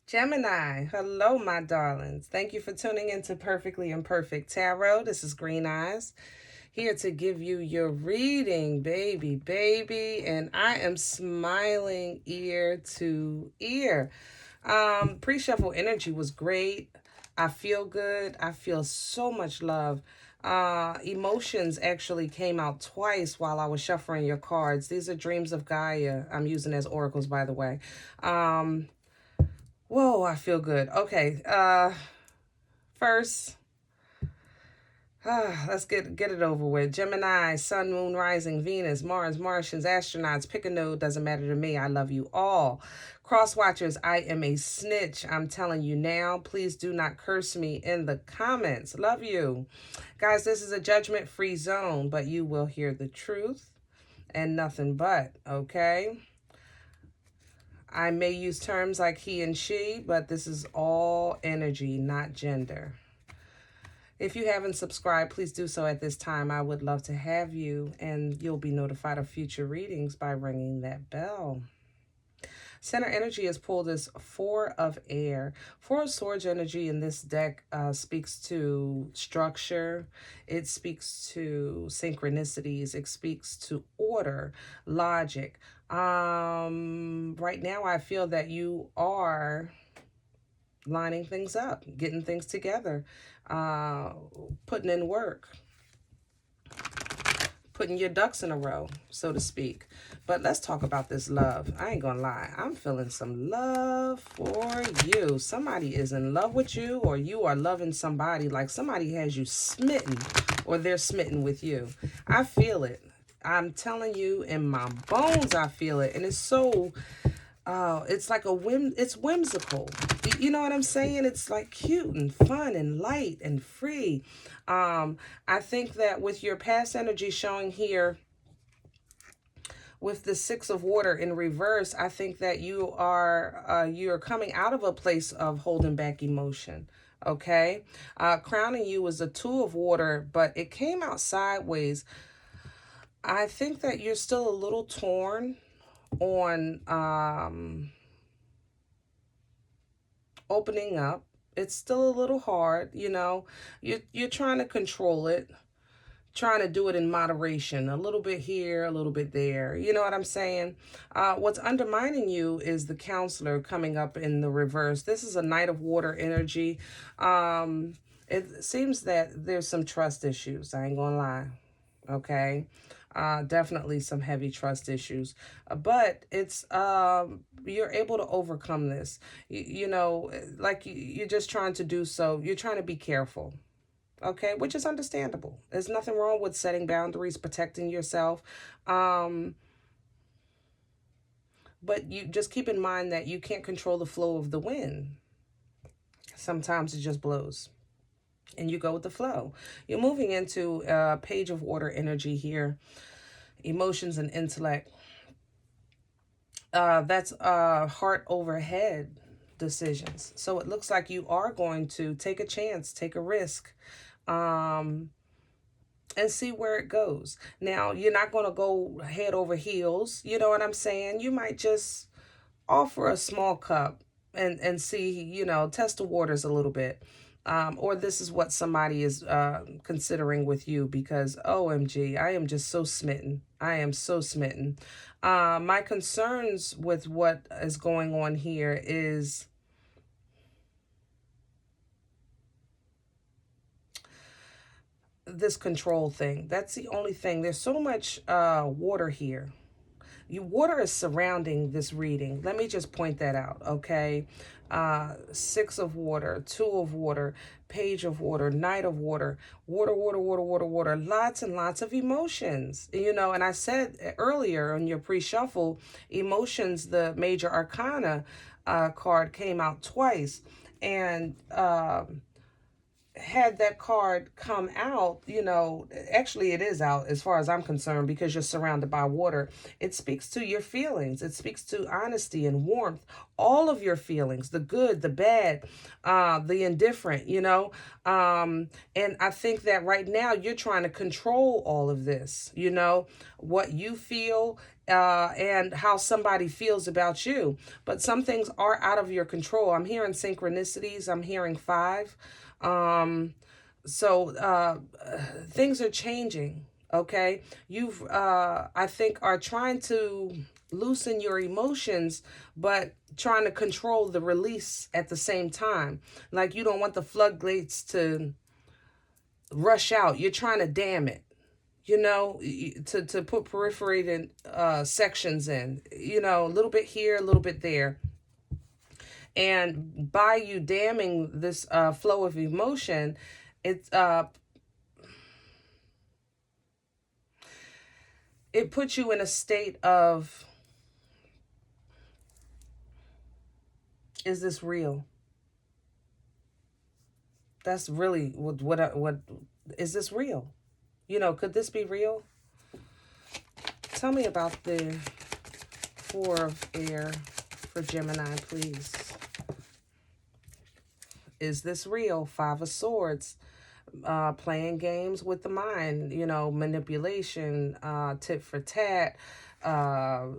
Gemini, hello, my darlings. Thank you for tuning into Perfectly Imperfect Tarot. This is Green Eyes, here to give you your reading, baby. And I am smiling ear to ear. Pre-shuffle energy was great. I feel good. I feel so much love. Emotions actually came out twice while I was shuffling your cards. These are dreams of Gaia. I'm using as oracles, by the way. Whoa, I feel good. Okay. First, let's get it over with. Gemini, Sun, Moon, Rising, Venus, Mars, Martians, astronauts. Pick a node. Doesn't matter to me. I love you all. Cross watchers, I am a snitch. I'm telling you now. Please do not curse me in the comments. Love you. Guys, this is a judgment-free zone, but you will hear the truth and nothing but, okay? I may use terms like he and she, but this is all energy, not gender. If you haven't subscribed, please do so at this time. I would love to have you, and you'll be notified of future readings by ringing that bell. Center energy is pulled as Four of Air. Four of Swords energy in this deck speaks to structure. It speaks to synchronicities. It speaks to order, logic. Right now, I feel that you are lining things up, getting things together, putting in work, putting your ducks in a row, so to speak. But let's talk about this love. I ain't gonna lie. I'm feeling some love for you. Somebody is in love with you, or you are loving somebody. Like somebody has you smitten, or they're smitten with you. I feel it. I'm telling you, in my bones, I feel it. And it's so, it's like it's whimsical. You know what I'm saying? It's like cute and fun and light and free. I think that with your past energy showing here, with the Six of Water in reverse, I think that you're coming out of a place of holding back emotion. Okay, crowning you was a Two of Water, but it came out sideways. I think that you're still a little torn on opening up. It's still a little hard, you know. You're trying to control it, trying to do it in moderation, a little bit here, a little bit there. You know what I'm saying? What's undermining you is the Counselor coming up in the reverse. This is a Knight of Water energy. It seems that there's some trust issues. I ain't gonna lie. Okay. Definitely some heavy trust issues, but it's you're able to overcome this. You know, like you're just trying to do so. You're trying to be careful, okay, which is understandable. There's nothing wrong with setting boundaries, protecting yourself. But you just keep in mind that you can't control the flow of the wind. Sometimes it just blows and you go with the flow. You're moving into a Page of Water energy here, emotions and intellect. That's heart over head decisions. So it looks like you are going to take a chance, take a risk, and see where it goes. Now, you're not going to go head over heels. You know what I'm saying? You might just offer a small cup and see, you know, test the waters a little bit. Or this is what somebody is considering with you, because OMG, I am just so smitten. I am so smitten. My concerns with what is going on here is this control thing. That's the only thing. There's so much water here. Water is surrounding this reading. Let me just point that out, okay? Six of Water, Two of Water, Page of Water, Knight of Water, water. Lots and lots of emotions, you know. And I said earlier in your pre-shuffle, emotions, the Major Arcana card came out twice. And had that card come out, you know, actually it is out as far as I'm concerned, because you're surrounded by water. It speaks to your feelings. It speaks to honesty and warmth, all of your feelings, the good, the bad, the indifferent, you know. And I think that right now you're trying to control all of this, you know. what you feel, and how somebody feels about you. But some things are out of your control. I'm hearing synchronicities. I'm hearing 5. So things are changing. Okay, you've I think are trying to loosen your emotions, but trying to control the release at the same time. Like, you don't want the floodgates to rush out. You're trying to dam it, you know, to put perforated sections in, you know, a little bit here, a little bit there. And by you damming this flow of emotion, it it puts you in a state of, is this real? That's really what is this real? You know, could this be real? Tell me about the 4 of air for Gemini, please. Is this real? 5 of swords. Playing games with the mind, you know, manipulation, tit for tat, I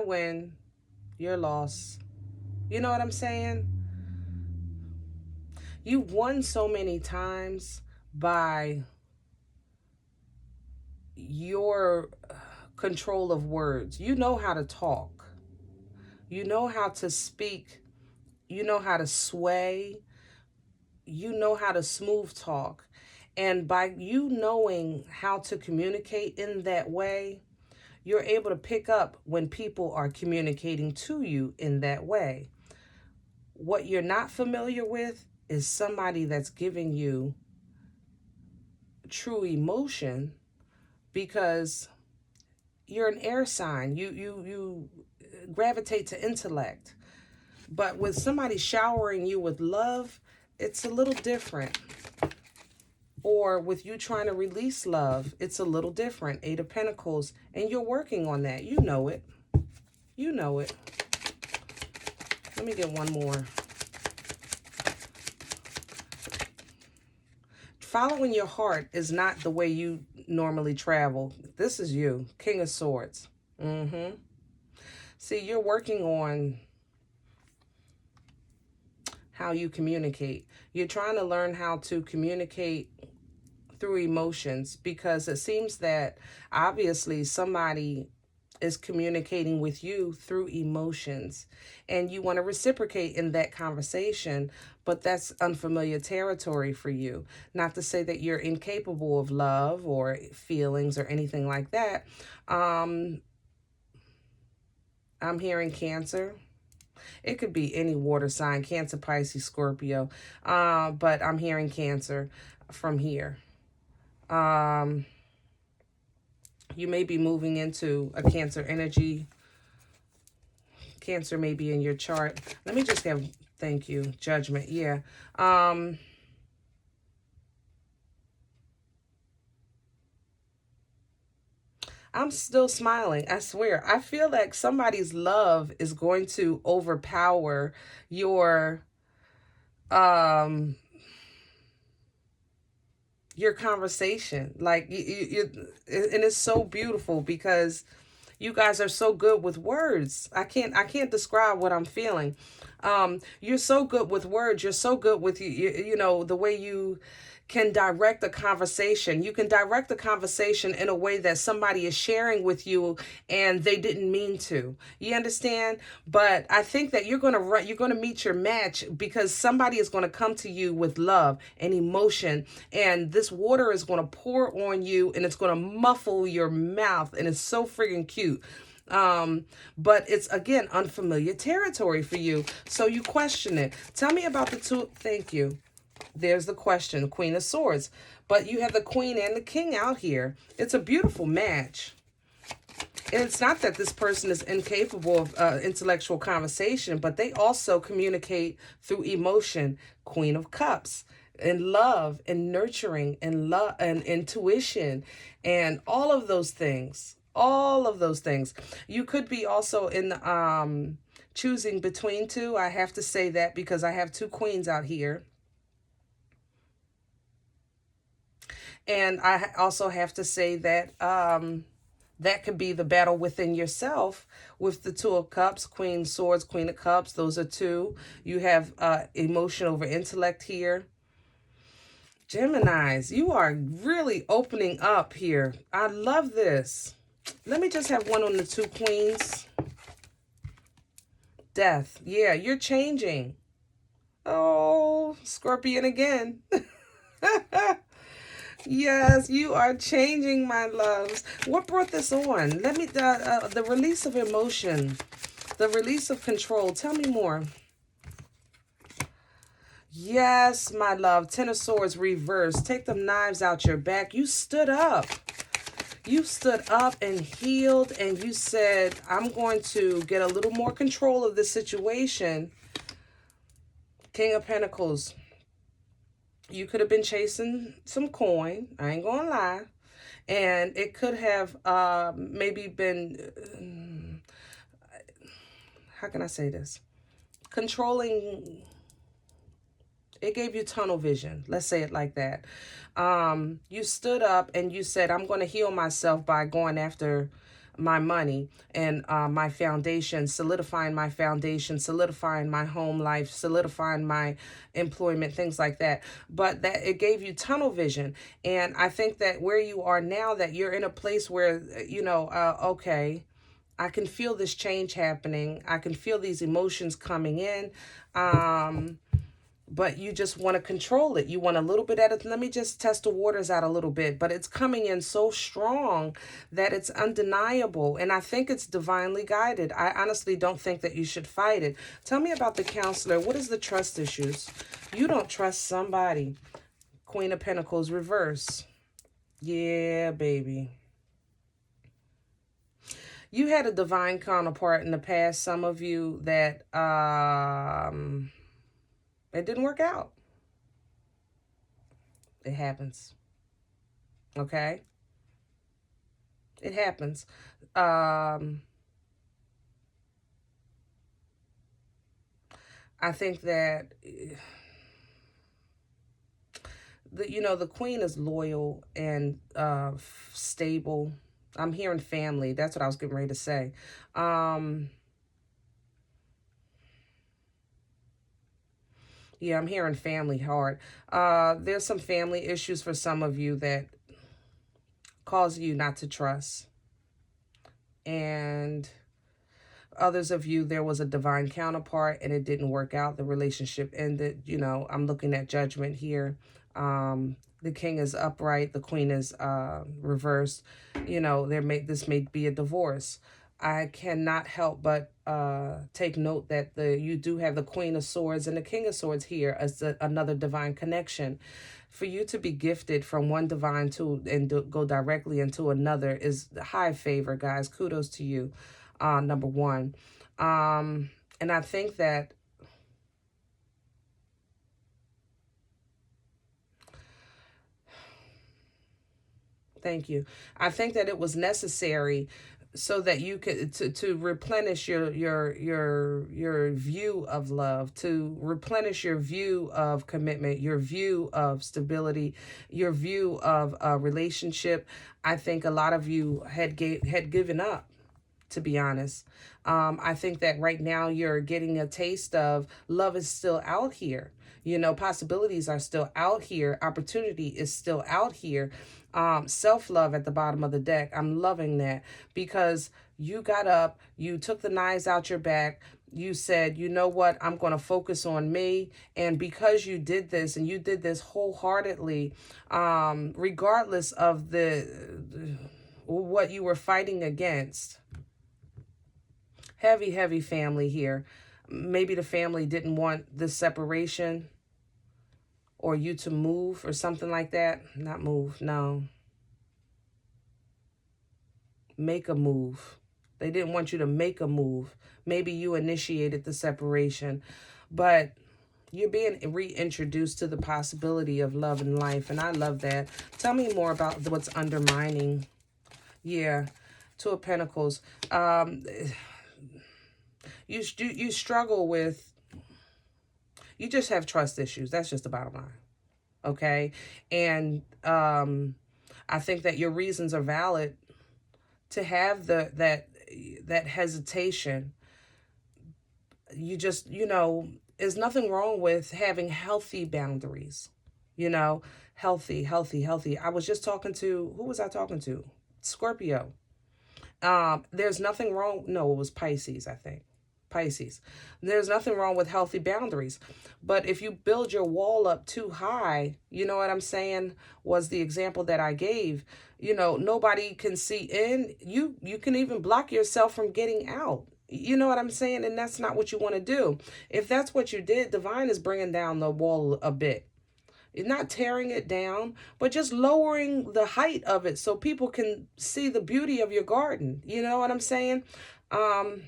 win, you're lost. You know what I'm saying? You won so many times by your control of words. You know how to talk. You know how to speak. You know how to sway. You know how to smooth talk. And by you knowing how to communicate in that way, you're able to pick up when people are communicating to you in that way. What you're not familiar with is somebody that's giving you true emotion, because you're an air sign. You gravitate to intellect. But with somebody showering you with love, it's a little different. Or with you trying to release love, it's a little different. 8 of Pentacles. And you're working on that. You know it. You know it. Let me get one more. Following your heart is not the way you normally travel. This is you. King of Swords. See, you're working on how you communicate. You're trying to learn how to communicate through emotions, because it seems that obviously somebody is communicating with you through emotions, and you want to reciprocate in that conversation, but that's unfamiliar territory for you. Not to say that you're incapable of love or feelings or anything like that. I'm hearing Cancer. It could be any water sign, Cancer, Pisces, Scorpio, but I'm hearing Cancer from here. You may be moving into a Cancer energy. Cancer may be in your chart. Let me just have, thank you, Judgment. Yeah. I'm still smiling. I swear. I feel like somebody's love is going to overpower your conversation. Like, and it's so beautiful because you guys are so good with words. I can't describe what I'm feeling. You're so good with words. You're so good with you know, the way you can direct a conversation. You can direct the conversation in a way that somebody is sharing with you and they didn't mean to. You understand? But I think that you're going to meet your match, because somebody is going to come to you with love and emotion, and this water is going to pour on you and it's going to muffle your mouth, and it's so friggin' cute. But it's, again, unfamiliar territory for you. So you question it. Tell me about the 2. Thank you. There's the question, Queen of Swords. But you have the Queen and the King out here. It's a beautiful match. And it's not that this person is incapable of intellectual conversation, but they also communicate through emotion. Queen of Cups. And love and nurturing and love and intuition and all of those things. All of those things. You could be also in choosing between 2. I have to say that because I have 2 queens out here. And I also have to say that that could be the battle within yourself with the Two of Cups, Queen Swords, Queen of Cups. Those are two. You have emotion over intellect here. Geminis, you are really opening up here. I love this. Let me just have one on the two queens. Death. Yeah, you're changing. Oh, Scorpion again. Yes, you are changing, my loves. What brought this on? Let me, the release of emotion, the release of control. Tell me more. Yes, my love. Ten of Swords reversed. Take them knives out your back. You stood up. You stood up and healed, and you said, I'm going to get a little more control of this situation. King of Pentacles. You could have been chasing some coin. I ain't gonna lie. And it could have maybe been, how can I say this? Controlling, it gave you tunnel vision. Let's say it like that. You stood up and you said, I'm going to heal myself by going after my money and my foundation, solidifying my foundation, solidifying my home life, solidifying my employment, things like that. But that it gave you tunnel vision. And I think that where you are now, that you're in a place where, you know, okay, I can feel this change happening. I can feel these emotions coming in. But you just want to control it. You want a little bit at it. Let me just test the waters out a little bit. But it's coming in so strong that it's undeniable. And I think it's divinely guided. I honestly don't think that you should fight it. Tell me about the counselor. What is the trust issues? You don't trust somebody. Queen of Pentacles reverse. Yeah, baby. You had a divine counterpart in the past, some of you, that it didn't work out. It happens. Okay? It happens. I think that the queen is loyal and stable. I'm hearing family. That's what I was getting ready to say. Yeah, I'm hearing family hard. There's some family issues for some of you that cause you not to trust. And others of you, there was a divine counterpart and it didn't work out. The relationship ended. You know, I'm looking at judgment here. The king is upright. The queen is reversed. You know, this may be a divorce. I cannot help but take note that you do have the Queen of Swords and the King of Swords here as another divine connection. For you to be gifted from one divine and go directly into another is high favor, guys. Kudos to you, number one. And I think that thank you. I think that it was necessary so that you could to replenish your view of love, to replenish your view of commitment, your view of stability, your view of a relationship. I think a lot of you had given up, to be honest. I think that right now you're getting a taste of love is still out here. You know, possibilities are still out here. Opportunity is still out here. Self-love at the bottom of the deck. I'm loving that because you got up, you took the knives out your back, you said, you know what, I'm going to focus on me. And because you did this and you did this wholeheartedly, regardless of what you were fighting against. Heavy, heavy family here. Maybe the family didn't want this separation or you to move or something like that. Not move, no. Make a move. They didn't want you to make a move. Maybe you initiated the separation, but you're being reintroduced to the possibility of love and life, and I love that. Tell me more about what's undermining. Yeah, Two of Pentacles. You struggle with, you just have trust issues. That's just the bottom line. okay? And I think that your reasons are valid to have that hesitation. You just, there's nothing wrong with having healthy boundaries, you know, healthy. I was just talking to, who was I talking to? Scorpio. There's nothing wrong. No, it was Pisces, I think. Pisces. There's nothing wrong with healthy boundaries. But if you build your wall up too high, you know what I'm saying, was the example that I gave. Nobody can see in. You can even block yourself from getting out. You know what I'm saying? And that's not what you want to do. If that's what you did, divine is bringing down the wall a bit. Not tearing it down, but just lowering the height of it so people can see the beauty of your garden. You know what I'm saying? I'm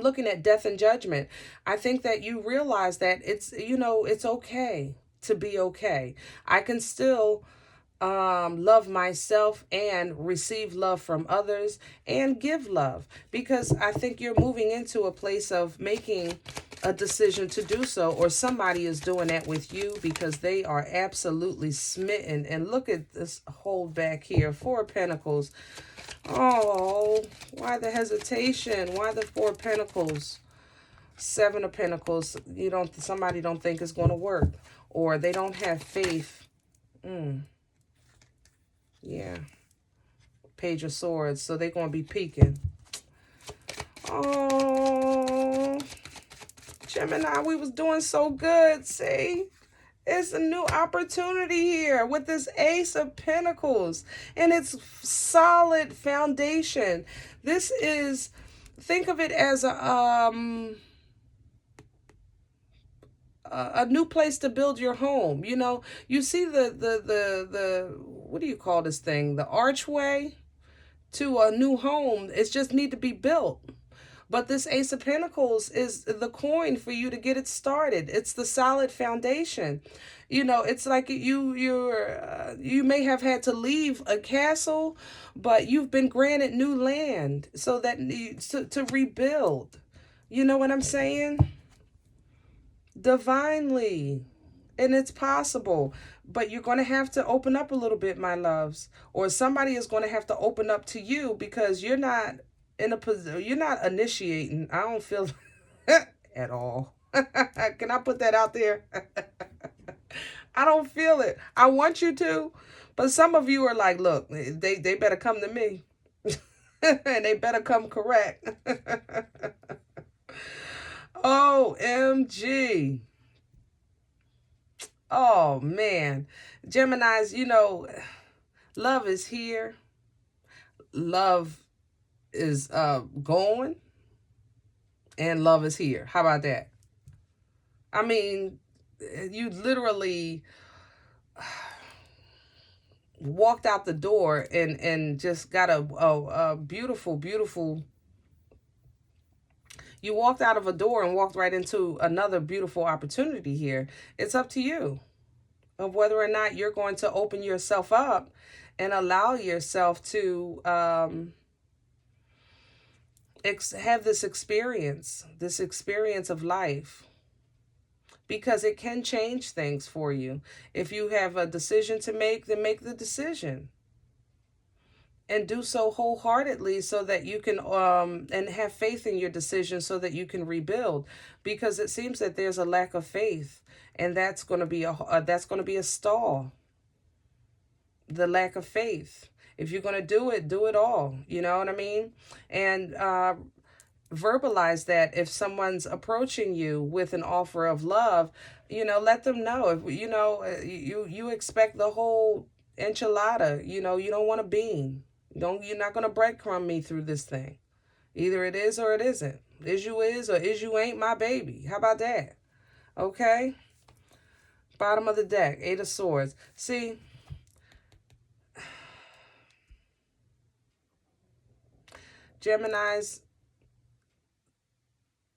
looking at death and judgment. I think that you realize that it's okay to be okay. I can still love myself and receive love from others and give love, because I think you're moving into a place of making a decision to do so, or somebody is doing that with you because they are absolutely smitten. And look at this hold back here, 4 of Pentacles. Oh, why the hesitation? Why the 4 of Pentacles? 7 of Pentacles. Somebody don't think it's going to work, or they don't have faith. Yeah. Page of Swords. So they're going to be peeking. Oh, Gemini, we was doing so good. See? It's a new opportunity here with this Ace of Pentacles. And it's solid foundation. This is, think of it as a new place to build your home. You see the what do you call this thing? The archway to a new home. It just need to be built. But this Ace of Pentacles is the coin for you to get it started. It's the solid foundation. It's like you may have had to leave a castle, but you've been granted new land so that to rebuild. You know what I'm saying? Divinely. And it's possible. But you're going to have to open up a little bit, my loves. Or somebody is going to have to open up to you, because you're not in a position, you're not initiating. I don't feel at all. Can I put that out there? I don't feel it. I want you to. But some of you are like, look, they better come to me. And they better come correct. OMG. Oh, man. Geminis, love is here. Love is going. And love is here. How about that? I mean, you literally walked out the door and just got a beautiful, beautiful... You walked out of a door and walked right into another beautiful opportunity here. It's up to you of whether or not you're going to open yourself up and allow yourself to have this experience of life. Because it can change things for you. If you have a decision to make, then make the decision. And do so wholeheartedly so that you can, and have faith in your decision so that you can rebuild. Because it seems that there's a lack of faith, and that's going to be a stall. The lack of faith. If you're going to do it all. You know what I mean? And verbalize that if someone's approaching you with an offer of love, let them know. If you expect the whole enchilada, you don't want a bean. You're not going to breadcrumb me through this thing. Either it is or it isn't. Is you is or is you ain't my baby. How about that? Okay? Bottom of the deck, 8 of Swords. See, Geminis,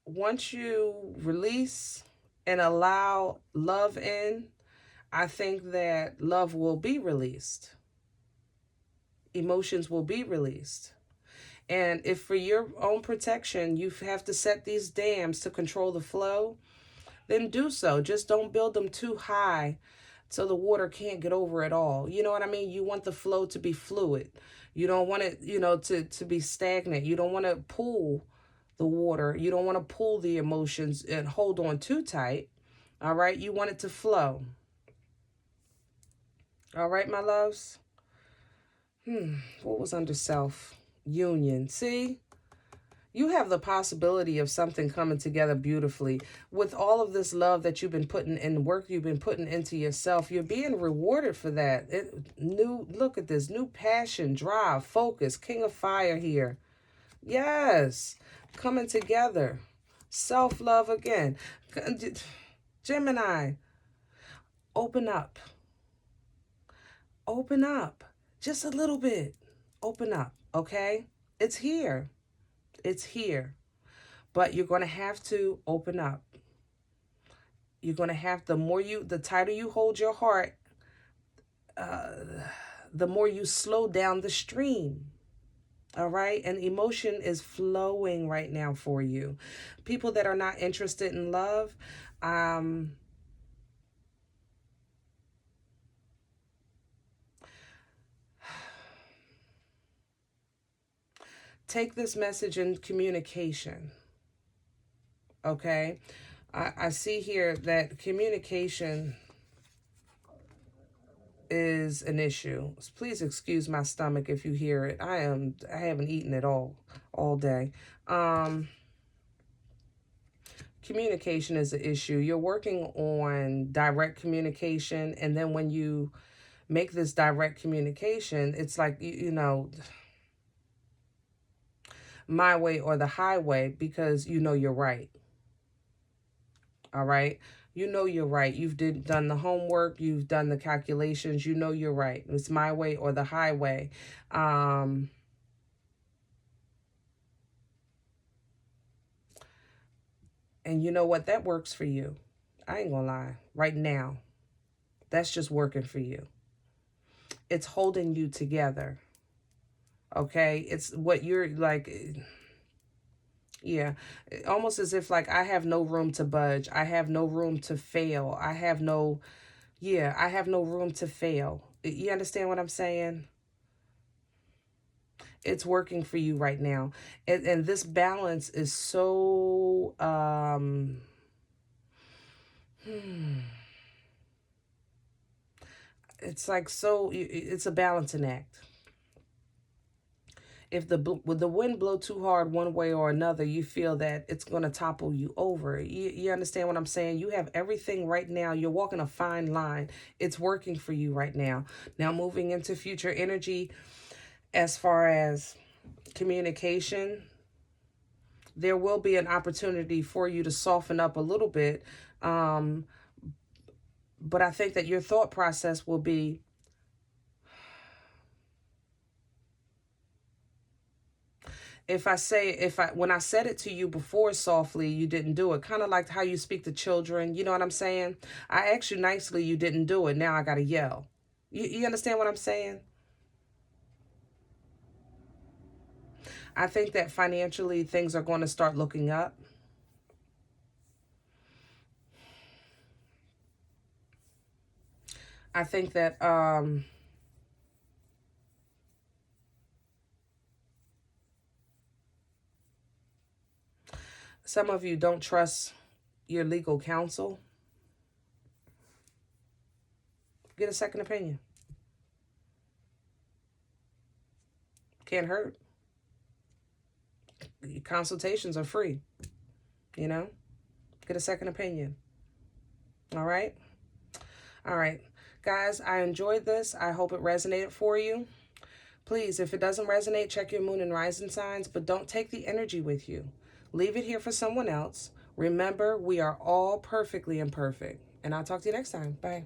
once you release and allow love in, I think that love will be released. Emotions will be released. And if for your own protection you have to set these dams to control the flow, then do so. Just don't build them too high so the water can't get over it all. You know what I mean? You want the flow to be fluid. You don't want it, you know, to be stagnant. You don't want to pull the water. You don't want to pull the emotions and hold on too tight. All right? You want it to flow. All right, my loves? What was under self? Union. See? You have the possibility of something coming together beautifully. With all of this love that you've been putting in, work you've been putting into yourself, you're being rewarded for that. Look at this, new passion, drive, focus, King of Fire here. Yes, coming together. Self-love again. Gemini, open up. Open up. Just a little bit. Open up, okay? It's here. It's here. But you're going to have to open up. You're going to have, the tighter you hold your heart, the more you slow down the stream. All right? And emotion is flowing right now for you. People that are not interested in love, take this message in communication. Okay? I see here that communication is an issue. Please excuse my stomach if you hear it. I haven't eaten at all day. Communication is an issue. You're working on direct communication, and then when you make this direct communication, it's like, you know, my way or the highway, because you know you're right. All right? You know you're right. You've done the homework. You've done the calculations. You know you're right. It's my way or the highway. And you know what? That works for you. I ain't gonna lie. Right now, that's just working for you. It's holding you together. Okay? It's what you're like... Yeah, almost as if like I have no room to budge. I have no room to fail. I have no room to fail. You understand what I'm saying? It's working for you right now. And this balance is so, it's like it's a balancing act. If the wind blow too hard one way or another, you feel that it's going to topple you over. You understand what I'm saying? You have everything right now. You're walking a fine line. It's working for you right now. Now moving into future energy, as far as communication, there will be an opportunity for you to soften up a little bit. But I think that your thought process will be, when I said it to you before softly, you didn't do it. Kind of like how you speak to children. You know what I'm saying? I asked you nicely, you didn't do it. Now I got to yell. You understand what I'm saying? I think that financially things are going to start looking up. I think that some of you don't trust your legal counsel. Get a second opinion. Can't hurt. Consultations are free. You know? Get a second opinion. All right? All right. Guys, I enjoyed this. I hope it resonated for you. Please, if it doesn't resonate, check your moon and rising signs, but don't take the energy with you. Leave it here for someone else. Remember, we are all perfectly imperfect. And I'll talk to you next time. Bye.